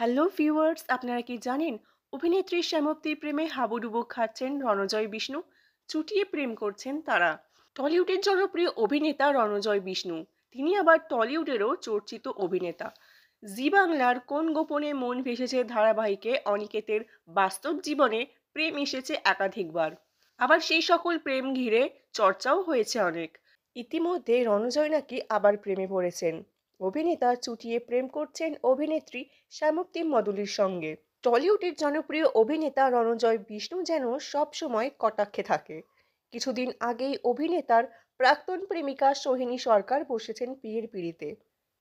Hello viewers, আপনারা কি জানেন অভিনেত্রী শ্যামপ্তির প্রেমে হাবুডুবু খাচ্ছেন রণজয় বিষ্ণু? চুটিয়ে প্রেম করছেন তারা। টলিউডের জনপ্রিয় অভিনেতা রণজয় বিষ্ণু, তিনি আবার টলিউডেরও চর্চিত অভিনেতা। জি বাংলার কোন গোপনে মন ভেসেছে ধারাবাহিকে অনিকেতের বাস্তব জীবনে প্রেম এসেছে একাধিকবার। আবার সেই সকল প্রেম ঘিরে চর্চাও হয়েছে অনেক। ইতিমধ্যে রণজয় নাকি আবার প্রেমে পড়েছেন। অভিনেতা চুটিয়ে প্রেম করছেন অভিনেত্রী শ্যামপ্তি মদুলির সঙ্গে। টলিউডের জনপ্রিয় অভিনেতা রণজয় বিষ্ণু যেন সব সময় কটাক্ষে থাকে। কিছুদিন আগেই অভিনেতার প্রাক্তন প্রেমিকা সোহিনী সরকার বসেছেন বিয়ের পিঁড়িতে।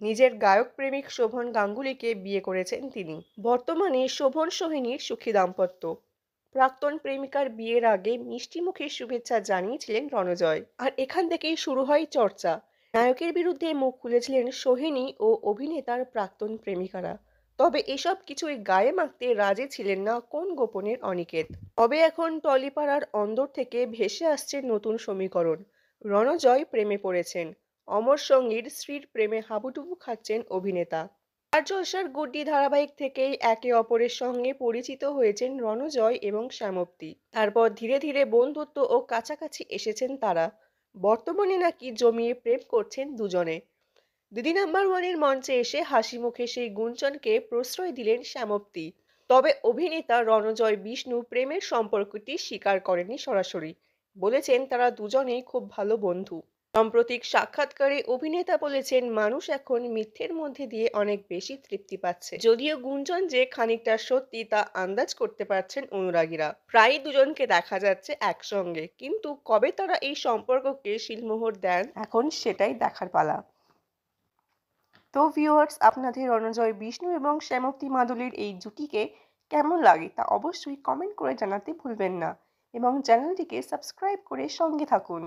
নিজের গায়ক প্রেমিক শোভন গাঙ্গুলিকে বিয়ে করেছেন তিনি। বর্তমানে শোভন সোহিনীর সুখী দাম্পত্য। প্রাক্তন প্রেমিকার বিয়ের আগে মিষ্টি মুখে শুভেচ্ছা জানিয়েছিলেন রণজয়, আর এখান থেকেই শুরু হয় চর্চা। নায়কের বিরুদ্ধে মুখ খুলেছিলেন সোহিনী ও অভিনেতার প্রাক্তন প্রেমিকারা। তবে এসব কিছুই গায়ে মাখতে রাজি ছিলেন না কোন গোপনের অনিকেত। তবে এখন টলিপাড়ার অন্দর থেকে ভেসে আসছে নতুন সমীকরণ। রণজয় প্রেমে পড়েছেন, অমর সঙ্গীর স্ত্রীর প্রেমে হাবুডুবু খাচ্ছেন অভিনেতা। আর জলসার গুড্ডি ধারাবাহিক থেকেই একে অপরের সঙ্গে পরিচিত হয়েছেন রণজয় এবং শ্যামপ্তি। তারপর ধীরে ধীরে বন্ধুত্ব ও কাছাকাছি এসেছেন তারা। বর্তমানে নাকি জমিয়ে প্রেম করছেন দুজনে। দিদি নাম্বার ওয়ানের মঞ্চে এসে হাসি মুখে সেই গুঞ্জনকে প্রশ্রয় দিলেন শ্যামপ্তি। তবে অভিনেতা রণজয় বিষ্ণু প্রেমের সম্পর্কটি স্বীকার করেননি সরাসরি। বলেছেন তারা দুজনেই খুব ভালো বন্ধু। সাম্প্রতিক সাক্ষাৎকারে অভিনেতা বলেছেন মানুষ এখন মিথ্যের মধ্যে দিয়ে অনেক বেশি তৃপ্তি পাচ্ছে। যদিও গুঞ্জন যে খানিকটা সত্যি তা আন্দাজ করতে পারছেন অনুরাগীরা। প্রায়ই দুজনকে দেখা যাচ্ছে একসঙ্গে, কিন্তু কবে তারা এই সম্পর্ককে শিলমোহর দেন এখন সেটাই দেখার পালা। তো ভিউয়ার্স, আপনাদের রণজয় বিষ্ণু এবং শ্যামপ্তি মাদুলির এই জুটিকে কেমন লাগে তা অবশ্যই কমেন্ট করে জানাতে ভুলবেন না, এবং চ্যানেলটিকে সাবস্ক্রাইব করে সঙ্গে থাকুন।